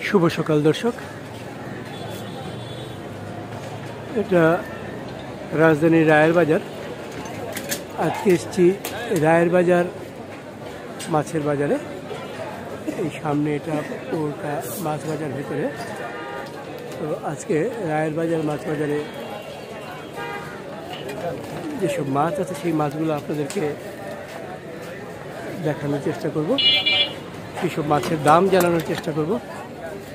শুভ সকাল দর্শক, এটা রাজধানীর রায়ের বাজার। আজকে এসছি রায়ের বাজার মাছের বাজারে। এই সামনে এটা পুরোটা মাছ বাজার ভেতরে। তো আজকে রায়ের বাজার মাছ বাজারে যেসব মাছ আছে সেই মাছগুলো আপনাদেরকে দেখানোর চেষ্টা করব, সেসব মাছের দাম জানানোর চেষ্টা করব।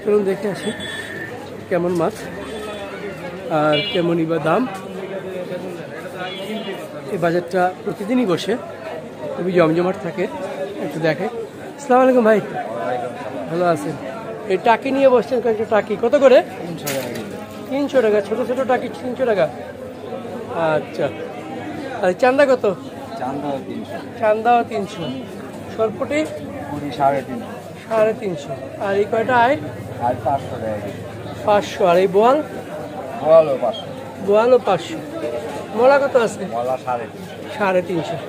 চলুন দেখে আসি কেমন মাছ আর কেমনই বা দাম। এই বাজারটা প্রতিদিনই বসে, খুবই জমজমাট থাকে। একটু দেখে। আসসালামু আলাইকুম ভাই, ভালো আছেন? এই টাকি নিয়ে বসছেন, কয়েকটা টাকি কত করে? 300 টাকা। ছোটো ছোটো টাকি 300 টাকা। আচ্ছা, আর চান্দা কত? চান্দাও 300। সরপুটি 350। আর এই কয়টা আয়? 500। আর এই বোয়াল? বোয়ালও 500। মোলা কত আছে? 350।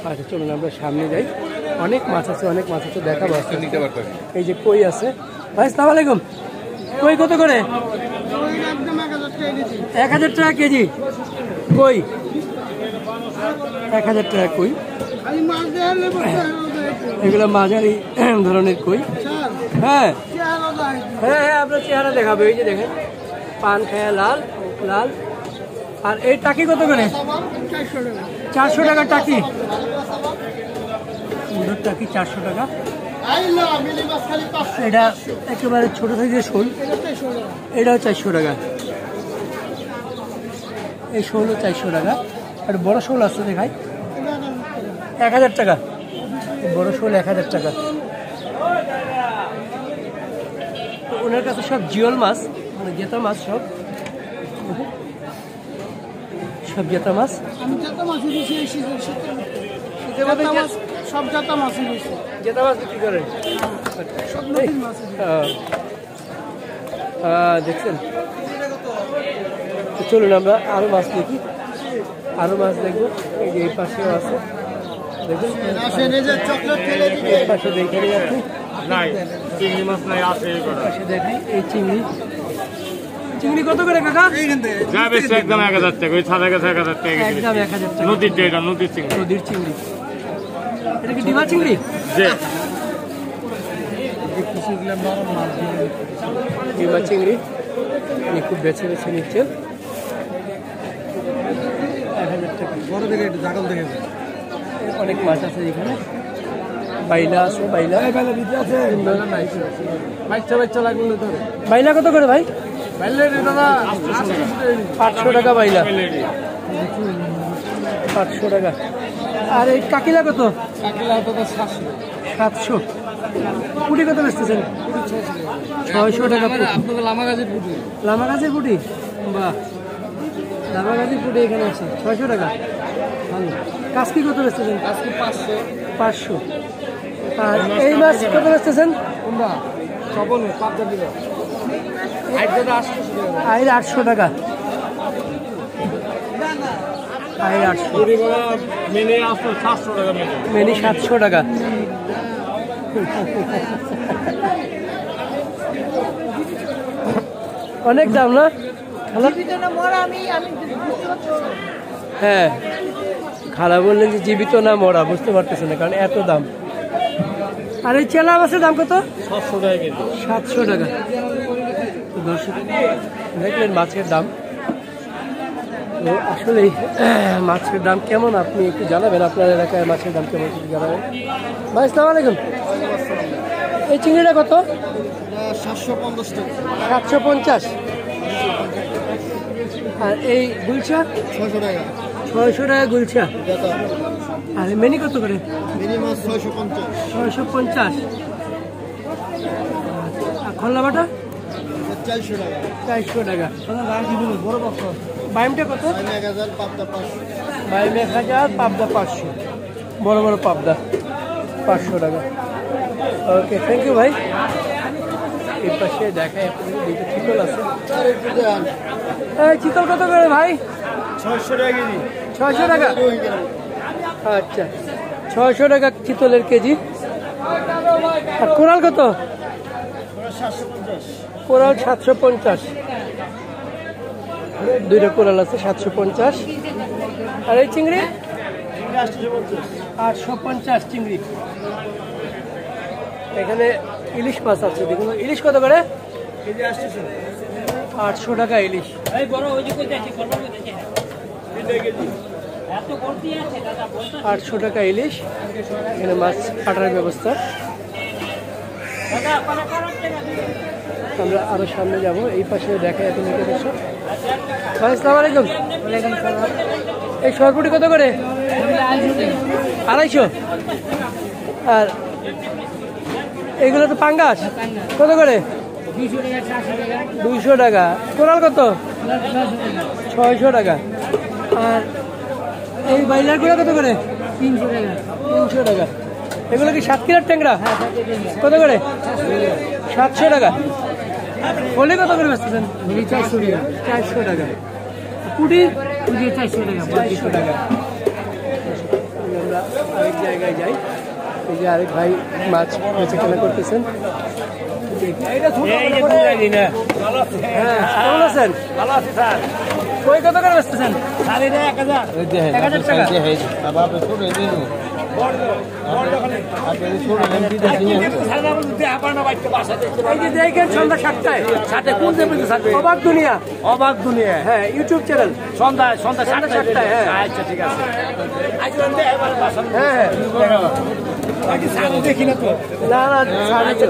আচ্ছা চলুন আমরা সামনে যাই। অনেক মাছ আছে, অনেক মাছ আছে, দেখাবো। এই যে কই আছে ভাই। আসসালামু আলাইকুম। কই কত করে? 1000 টাকা কেজি। কই 1000 টাকা কই। এগুলো মাঝারি ধরনের কই। হ্যাঁ হ্যাঁ হ্যাঁ, আপনার চেহারা দেখাবে। এই যে দেখেন, পান খায়া লাল লাল। আর এই টাকি কত করে? 400 টাকা টাকি। সুন্দর টাকি 400 টাকা। এটা একেবারে ছোট সাইজের শোল, এটাও 400 টাকা। এই শোলও 400 টাকা। আর বড় শোল আছে দেখাই, 1000 টাকা। বড় শোল 1000 টাকা। ওনার কাছে সব জিওল মাছ, মানে জেতা মাছ, সব জেতা মাছ। সব জেতা মাছ বিক্রি করেন? দেখছেন? চলুন আমরা আরো মাছ দেখি, আরো মাছ দেখবো। এই যে এই পাশেও আছে, দেখুন। এই পাশে দেখে যাচ্ছি, চিংড়ি মাছ নাই আছে। পাশে দেখাই এই চিংড়ি। চিংড়ি কত করে কাকা? একদম 1000 টাকা। ওই ছাড়া গেছে 1000 টাকা। একদম 1000 টাকা। নদীর যেটা, নদীর চিংড়ি। নদীর চিংড়ি। এটা কি ডিমা চিংড়ি? ডিমা চিংড়ি খুব বেছে বেছে নিচ্ছে। 1000 টাকা। বড় দেখে একটু জাগল দেখে। অনেক মাছ আছে এখানে। বাইলা আছে, বাইলা আছে। বাইলা কত করে ভাই? 500 টাকা বাইলা। 500 টাকা। আর এই কাকিলা কত? 700। পুটি কত বেচতেছেন? 600 টাকা। লামাগাজির পুটি? বাহ, লামাগাজির পুটি এখানে আছে 600 টাকা। ভালো। কাসকি কত বেচতেছেন? 500। আর এই মাছ কত বেচতেছেন? 800 টাকা। 800। মেনি 700 টাকা। অনেক দাম না? হ্যাঁ, খারাপ বললেন যে জীবিত না মরা, বুঝতে পারতেছেন না, কারণ এত দাম। আর এই চেলা মাছের দাম কত? 700 টাকা কেজি। 700 টাকা। দর্শক দেখলেন মাছের দাম। তো আসলে মাছের দাম কেমন আপনি একটু জানাবেন। আপনার এলাকায় মাছের দাম কেমন একটু জানাবেন ভাই। আসসালামু আলাইকুম। এই চিংড়িটা কত? 750 টাকা। 750। আর এই গুলশা? 600 টাকা। 600 টাকা গুলশা। আর মেনি কত করে? মিনি মাছ 650। 650। আর খোলা বাটা? 400 টাকা। 400 টাকা। বড় বক্স বাইমটা কত? 1000, পাবদা 500। বাইম 1000, পাবদা 500। বড় বড় পাবদা 500 টাকা। ওকে, থ্যাংক ইউ ভাই। এর পাশে দেখায় দুটো চিতল আছে। চিতল কত করে ভাই? 600 টাকা কেজি। 600 টাকা। আচ্ছা, 600 টাকা চিতলের কেজি। আর কোরাল কত? কোরাল 750, দুইটা কোরাল আছে 750। আর এই চিংড়ি 850 চিংড়ি। এখানে ইলিশ মাছ আছে, দেখুন ইলিশ কত করে? 800 টাকা ইলিশ। 800 টাকা ইলিশ। এখানে মাছ কাটার ব্যবস্থা। আমরা আরো সামনে যাব, এই পাশে দেখা এখন দর্শক। ভাই আসসালামু আলাইকুম। এই সরপুটি কত করে? 250। আর এগুলো তো পাঙ্গাস কত করে? 200 টাকা। কোরাল কত? 600 টাকা। আর এই বাইলার গুলো কত করে? 300 টাকা। এগুলো কি 7 কিলোর ট্যাংরা? কত করে? 700 টাকা। হলে কত করে বেচতেছেন? 400 টাকা। পুটি 400 টাকা। 400 টাকা। আমরা আরেক জায়গায় যাই, এই যে আরেক ভাই মাছ বেচে কেনা করতেছেন। কেমন আছেন? কই কত করে বেচতেছেন? 1000 টাকা। দেখেন সন্ধ্যা 7টায় অবাক দুনিয়া। অবাক দুনিয়া, হ্যাঁ, ইউটিউব চ্যানেল। সন্ধ্যা 7টায়। হ্যাঁ আচ্ছা ঠিক আছে। হ্যাঁ দেখি না তো, না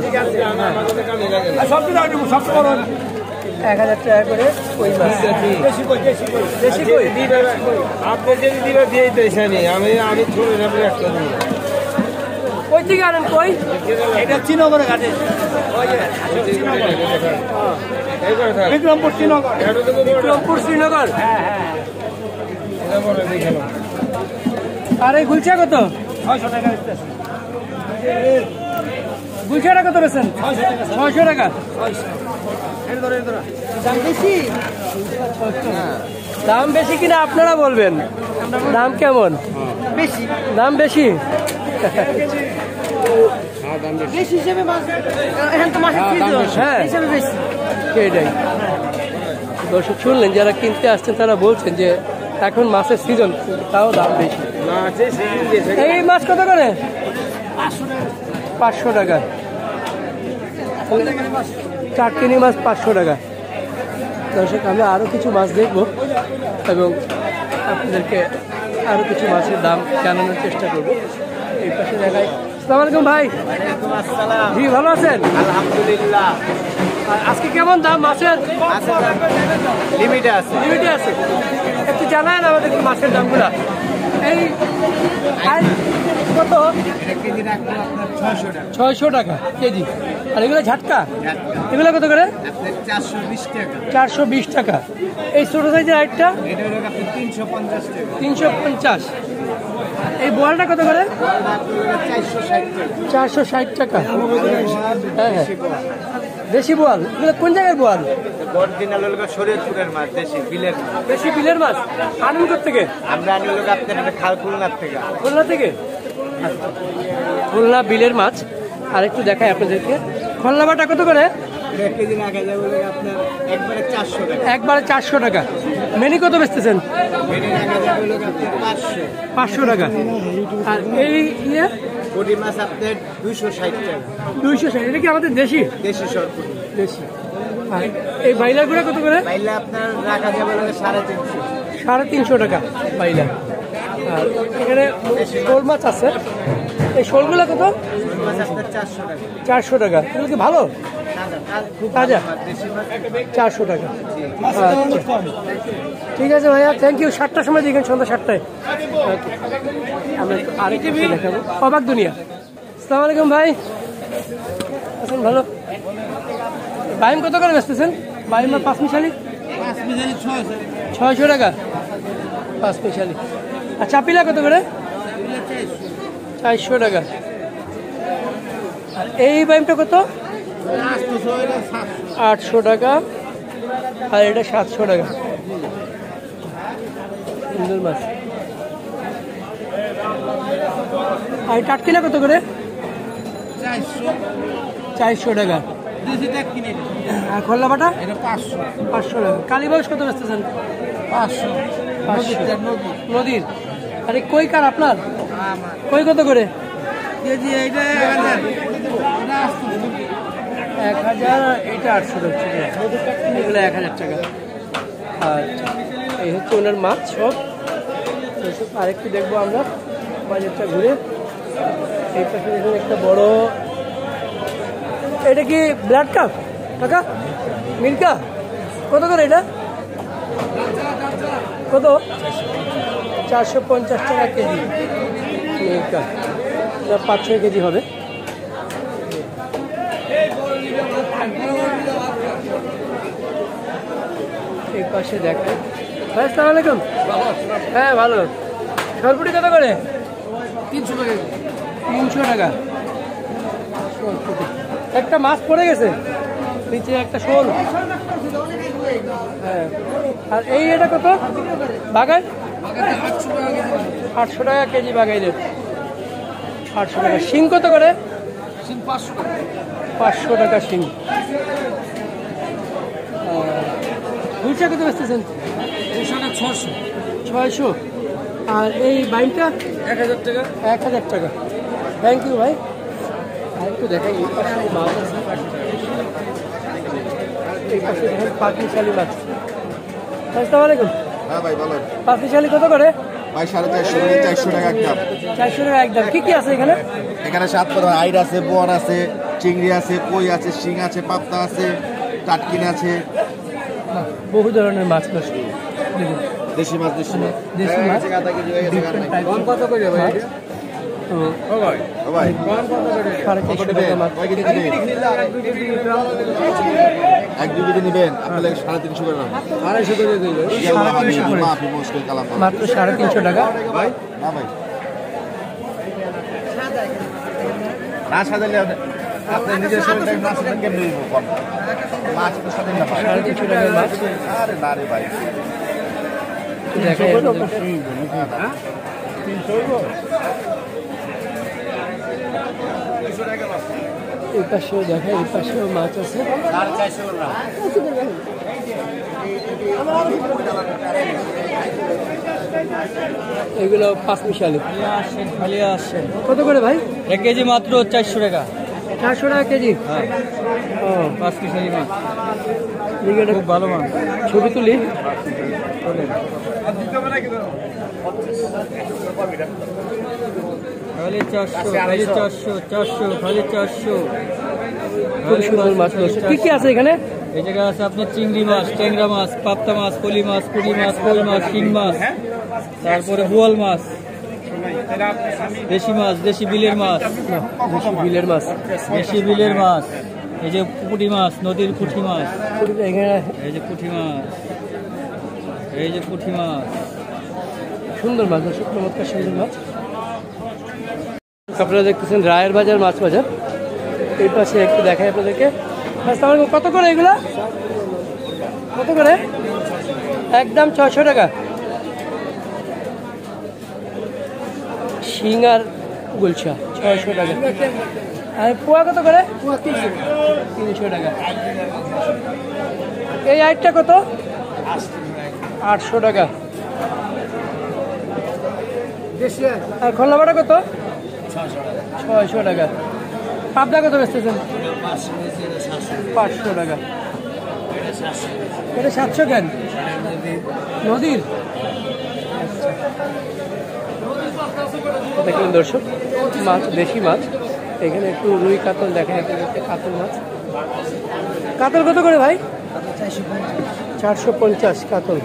ঠিক আছে। 1000 টাকা করে কই মাছ। দেশি কই আপনি যদি দিবে দিয়ে দিয়েছেন, আমি ছোট একটা কই থেকে আনেন? কই এটা শ্রীনগরে ঘাটে, বিক্রমপুর শ্রীনগর। হ্যাঁ। আর এই গুলচা কত? 600 টাকা। গুলচাটা কত বেছেন? 600 টাকা। দাম বেশি কিনা আপনারা বলবেন। দাম কেমন? বেশি। দাম বেশি। সেটাই দর্শক শুনলেন, যারা কিনতে আসছেন তারা বলছেন যে এখন মাছের সিজন, তাও দাম বেশি। এই মাছ কত করে? 500 টাকা। চাটকিনি মাছ 500 টাকা। দর্শক আমরা আরও কিছু মাছ দেখব এবং আপনাদেরকে আরও কিছু মাছের দাম জানানোর চেষ্টা করব। এই পাশে দেখাই। আসসালামু আলাইকুম ভাই। জি ভালো আছেন? আলহামদুলিল্লাহ। আজকে কেমন দাম মাছের? লিমিটে আছে। একটু জানান আমাদের মাছের দামগুলা। এই কত? 600 টাকা কেজি। আর এগুলো ঝাটকা, এগুলো কত করে? 420 টাকা। এই ছোট সাইজের আইটটা 350। এই বোয়ালটা কত করে? 460 টাকা। হ্যাঁ হ্যাঁ, দেশি বোয়াল। এগুলো কোন জায়গার বোয়াল? শরীয়তপুরের মাছ, দেশি বিলের মাছ। আনুন থেকে? আমরা আনি হলো আপনার খুলনার থেকে। খুলনা থেকে? খুলনা বিলের মাছ। আর একটু দেখাই আপনাদেরকে। খোলনা বাটা কত করে? একবারে 400 টাকা। মেনি কত বেচতেছেন? 500 টাকা। আর এই ইয়ে মাছ আপনার 260 টাকা। 260। এটা কি আমাদের দেশি? দেশি। আর এই বাইলার গুঁড়া কত করে? বাইলা আপনার রাখা যাবে 350 টাকা বাইলা। আর এখানে শোল মাছ আছে। এই শোলগুলো কত? 400 টাকা। এগুলো কি ভালো? তাজা? 400 টাকা। আচ্ছা ঠিক আছে ভাইয়া, থ্যাংক ইউ। 7টার সময় দেখেন, সন্ধ্যা 7টায়। আমরা আরেকটি দেখাবো, অবাক দুনিয়া। আসসালামু আলাইকুম ভাই। আছেন ভালো? বাইম কত করে বেচতেছেন? বাইম আর 5 মিশালি? 600 টাকা 5 মিশালি। আর চাপিলা কত করে? 400 টাকা। আর এই বাইমটা কত? 800 টাকা। আর এটা 700 টাকা। সুন্দর মাছ। আর টাটকিলা কত করে? 400 টাকা। আর খোল্লা বাটা 500 টাকা। কালীবাউস কত বেচতেছেন? 500। নদীর। আরে কই কার আপনার? কই কত করে কেজি? এইটা 1000, এইটা 800 টাকা। এগুলো 1000 টাকা। আর এই হচ্ছে ওনার মাছ সব। আরেকটু দেখবো আমরা বাজারটা ঘুরে। এই পাশে দেখুন একটা বড়, এটা কি ব্লাড কাপ টাকা মিল্কা? কত করে এটা? কত? 450 টাকা কেজি মিল্কা। 5-6 কেজি হবে। এই পাশে দেখেন। ভাই আসসালামু আলাইকুম। হ্যাঁ ভালো। সরপুটি কত করে? 300 টাকা। 300 টাকা সরপুটি। একটা মাছ পড়ে গেছে নিচে, একটা শোল। হ্যাঁ। আর এই এটা কত বাগাই? 800 টাকা কেজি বাগাইলের। 800 টাকা। শিং কত করে? 500 টাকা শিং। গুলশা কত বেচতেছেন? 600। আর এই বাইনটা 1000 টাকা। 1000 টাকা। থ্যাংক ইউ ভাই। আর একটু দেখাই মাছ আছে। এই পাশে দেখেন পাকিশালি মাছ। আসসালামু আলাইকুম। হ্যাঁ ভাই বলেন। পাকিশালি কত করে? ভাই 450 400 টাকা একদম। 400 টাকা একদম। কি কি আছে এখানে? এখানে 7 প্রকার আইড় আছে, বোয়াল আছে, চিংড়ি আছে, কই আছে, শিং আছে, পাবদা আছে, টাটকিন আছে, বহু ধরনের মাছ আছে। দেখুন দেশি মাছ। দেশি মাছ কত করে ভাই? ও ভাই 350 টাকা মাছ। কয় কেজি নেবেন? 1-2 কেজি নেবেন আপনি লাগে 350 করে দাম। 250 করে দিল। 350 করে মাফি মুশকিল কালাম মাত্র 350 টাকা। ভাই না ভাই না সাজালে আপনি নিজের শরীরটা না সাজালে কেমনে দিব কম মাছ তো সাজালে না 350 টাকার মাছ। আরে না রে ভাই দেখেন এই পাশেও দেখেন, এই পাশেও মাছ আছে। এগুলো 5 মিশালি। কত করে ভাই? 1 কেজি মাত্র 400 টাকা। 400 টাকা কেজি। ও 5 মিশালি মাছ, খুব ভালো মাছ। ছবি তুলি। খালি 400, খালি 400, 400, খালি 400। খুব সুন্দর মাছ। কি কি আছে এখানে? এই জায়গায় আছে আপনার চিংড়ি মাছ, ট্যাংরা মাছ, পাবদা মাছ, পলি মাছ, পুঁটি মাছ, কই মাছ, শিং মাছ, তারপরে বোয়াল মাছ, দেশি মাছ, দেশি বিলের মাছ, দেশি বিলের মাছ, দেশি বিলের মাছ, এই যে পুঁটি মাছ, নদীর পুঁটি মাছ, এখানে এই যে পুঁটি মাছ, এই যে পুঁটি মাছ। সুন্দর মাছ, চমৎকার সুন্দর মাছ। আপনারা দেখতেছেন রায়ের বাজার মাছ বাজার। এই পাশে একটু দেখাই আপনাদেরকে। কত করে এগুলা? কত করে? একদম 600 টাকা। শিং আর গুলশা 600 টাকা। আর পোয়া কত করে? 300 টাকা। এই আইটটা কত? 800 টাকা। আর খোলা বাটা কত? 600 টাকা। পাবদা কত বেচতেছেন? 500 টাকা। এটা 700 কেন? নদীর। দেখুন দর্শক, মাছ দেশি মাছ। এখানে একটু রুই কাতল দেখেন, একটা কাতল মাছ। কাতল কত করে ভাই? 450 কাতল।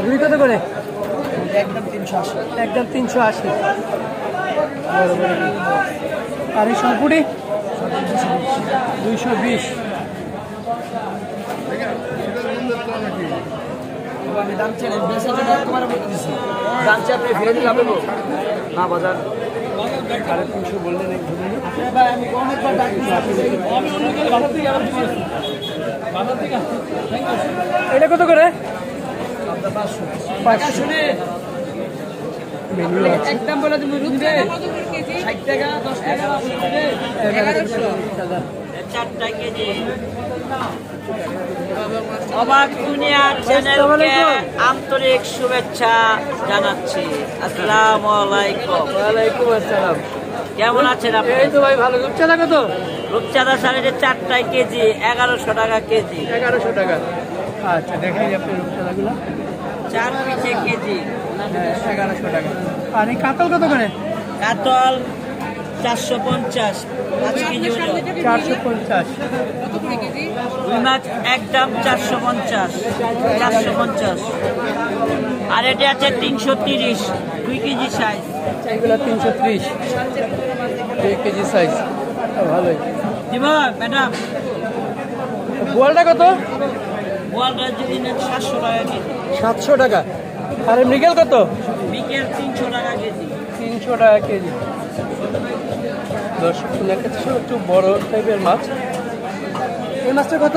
রুই কত করে? একদম 380। আর এই সরপুটি 220। আমি দাম চাই তোমার দাম চাই আপনি ফিরে দিলে আপনার না বাজার 350 বললেন। এটা কত করে? 500। মেনু আছে। একদম বলে তুমি রুপে 4 কেজি অবাক দুনিয়া চ্যানেলকে আন্তরিক শুভেচ্ছা জানাচ্ছি। আসসালামু আলাইকুম। ওয়ালাইকুম আসসালাম। কেমন আছেন আপনি? এই তো ভাই ভালো। রূপচাঁদা কত? রূপচাঁদা শাড়ির 4 কেজি 1100 টাকা কেজি। 1100 টাকা। আচ্ছা দেখাই আপনি রূপচাঁদাগুলো। 4 পিসে কেজি। হ্যাঁ 1100 টাকা। আর এই কাতল কত করে? কাতল 450 5 কেজি ওজন। 450। রুই মাছ একদম 450। আর এটা আছে 330 2 কেজি সাইজ। এইগুলো 330 2 কেজি সাইজ। ভালোই। দিব ম্যাডাম। বোয়ালটা কত? বোয়ালটা যদি নেন 700 টাকা কেজি। 700 টাকা। আর মৃগেল কত? বিকেল 300 টাকা কেজি। 300 টাকা কেজি। দর্শক একটু বড় টাইপের মাছ। এই মাছটা কত?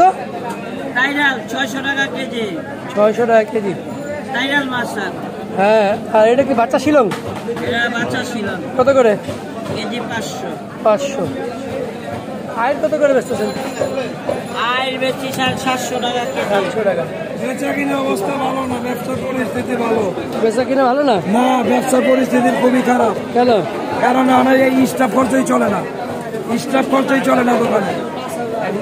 টাইরাল 600 টাকা কেজি। 600 টাকা কেজি। টাইরাল মাছ স্যার। হ্যাঁ। আর এটা কি বাচ্চা শিলং? এটা বাচ্চা ছিল কত করে? কেজি 500। 500। আয়ের কত করে বেচতেছেন? আয়ের বেশি 750 টাকা কেজি। 700 টাকা। বেচা কিনা অবস্থা ভালো না, ব্যবসার পরিস্থিতি ভালো বেচা কিনা ভালো না? না, ব্যবসার পরিস্থিতি খুবই খারাপ। কেন? কারণ আমার এই স্টাফ খরচই চলে না, স্টাফ খরচই চলে না দোকানে।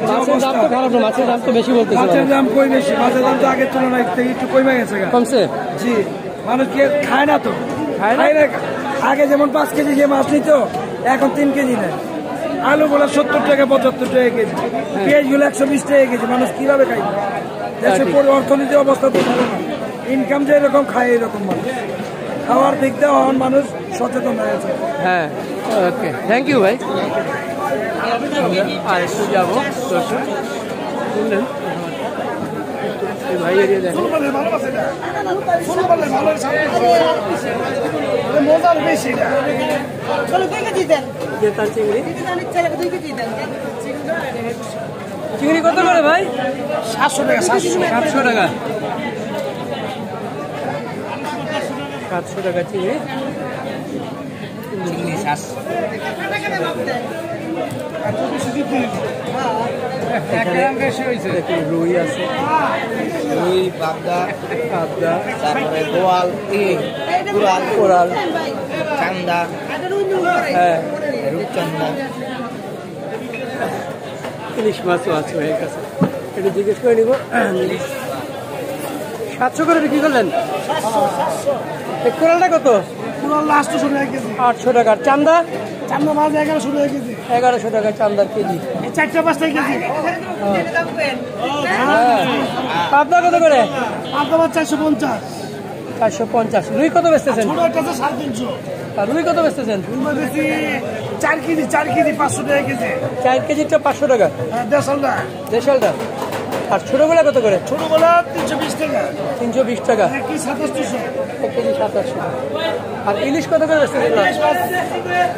মাছের দাম তো খারাপ না, মাছের দাম তো বেশি বলতেছে। মাছের দাম কই বেশি, মাছের দাম তো আগের তুলনায় থেকে একটু কমে গেছে। কমছে? জি, মানুষ কি খায় না তো, খায় না? আগে যেমন 5 কেজি যে মাছ নিত এখন 3 কেজি নেয়। আলু গুলো 70 টাকা 75 টাকা কেজি, পেঁয়াজ গুলো 120 টাকা কেজি। মানুষ কিভাবে খায়? দেশের অর্থনীতির অবস্থা তো ভালো না, ইনকাম যে এরকম খায় এরকম মানুষ খাওয়ার দিক দিয়ে মানুষ সচেতন হয়েছে। হ্যাঁ ওকে, থ্যাংক ইউ ভাই। আর একটু যাবো দর্শক, শুনলেন এই ভাই এরিয়া দেখেন। চিংড়ি কত করে ভাই? 700 টাকা। 700 টাকা। 700 টাকা চিংড়ি। দেখুন রুই আছে, রুই, পাবদা, পাবদা, তারপরে বোয়াল, কুড়াল, কোরাল, চান্দা, হ্যাঁ রূপচান্দা। ইলিশ মাছও আছে ভাইয়ের কাছে, একটু জিজ্ঞেস করে নিব। 700 করে বিক্রি করলেন? এই কোরালটা কত? 800 টাকা কেজি। 800 টাকার। চান্দা? চান্দা মাছ 1100 টাকা কেজি। 1100 টাকা চান্দার কেজি। 4-5 টাকা কেজি। হ্যাঁ। পাবদা কত করে? পাবদা মাছ 450। 450। রুই কত বেচতেছেন? ছোট একটা 350। আর রুই কত বেচতেছেন? 4 কেজি 500 টাকা কেজি। 4 কেজিটা 500 টাকা। দেশালটা দেশালটা। আর ছোটগুলা কত করে? ছোটগুলা 320 টাকা। 320 টাকা। 1 কেজি 2700। 1 কেজি 2700 টাকা। আর ইলিশ কত করে বেচতেছেন?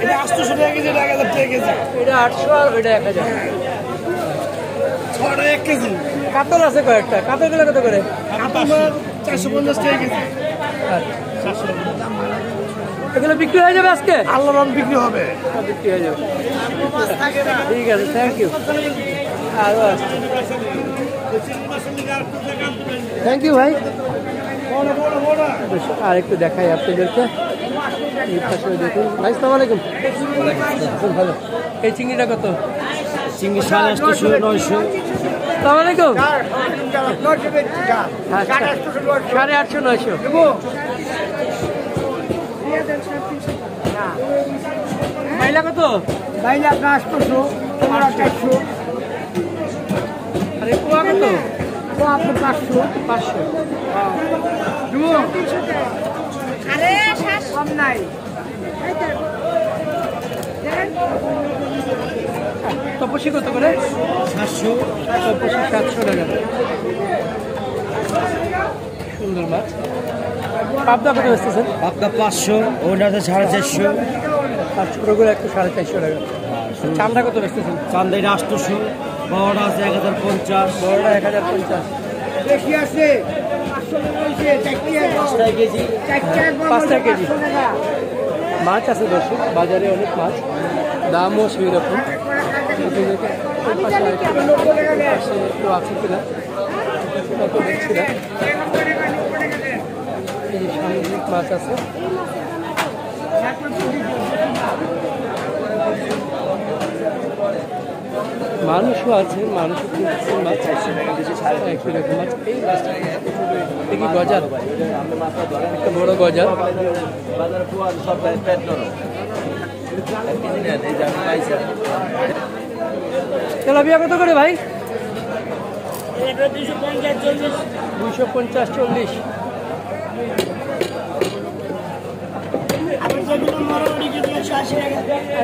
এটা 800 টাকা কেজি, 1000 টাকা কেজি। এটা 800 আর ওইটা 1000। 6 টাকা 1 কেজি। কাতল আছে কয়েকটা, কাতলগুলো কত করে? কাতল মাছ 450 টাকা কেজি। এগুলো বিক্রি হয়ে যাবে আজকে? আল্লাহর রহমতে বিক্রি হবে। বিক্রি হয়ে যাবে। ঠিক আছে, থ্যাংক ইউ। আরও আছে। থ্যাংক ইউ ভাই। আর একটু দেখাই আপনাদেরকে। এই পাশে দেখুন ভাই, আসসালামু আলাইকুম। ভালো। এই চিংড়িটা কত? চিংড়ি 850, 900। আসসালামু আলাইকুম। 850, 900। মাইলা কত? বাইলে আপনার 800, 400। আর এই পোয়া কত? তো আপনার 500। 500। আরে শেষ কম নাই। তপসি কত করে? 700। তপসি 700 টাকা। সুন্দর মাছ। পাবদা কত বেচতেছেন? পাবদা 500, ওটাতে 450। আর ছোটোগুলো একটু 450 টাকা। চান্দা কত বেচতেছেন? চান্দা 800, বড়টা আছে 1050, বড়টা 1050। বেশি আছে 500 টাকা হইছে, 4 5 টাকা কেজি। 5 টাকা কেজি। মাছ আছে দর্শক, বাজারে অনেক মাছ, দামও সেই রকম। একটু আছে কিনা তো দেখছি না। এই যে সামুদ্রিক মাছ আছে, মানুষও আছে, মানুষও কিনছে মাছ, একই রকম মাছ। এই মাছটা দেখি গজার, একটা বড় গজার। তেলাপিয়া কত করে ভাই? 250-40।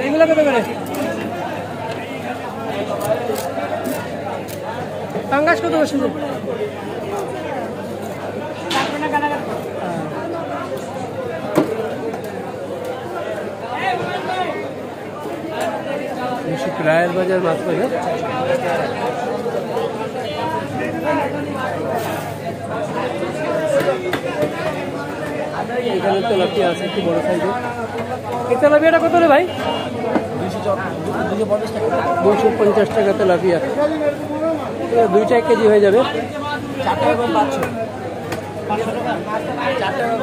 এগুলো কত করে? পাঙ্গাস কত বসে? 200 রায়ের বাজার মাছ বাজার। এখানে তেলাপিয়া আছে একটু বড় সাইজের। এই তেলাপিয়াটা কত রে ভাই? 250 টাকা তেলাপিয়া। 2 কেজি হয়ে যাবে। 4 টাকা 500 টাকা।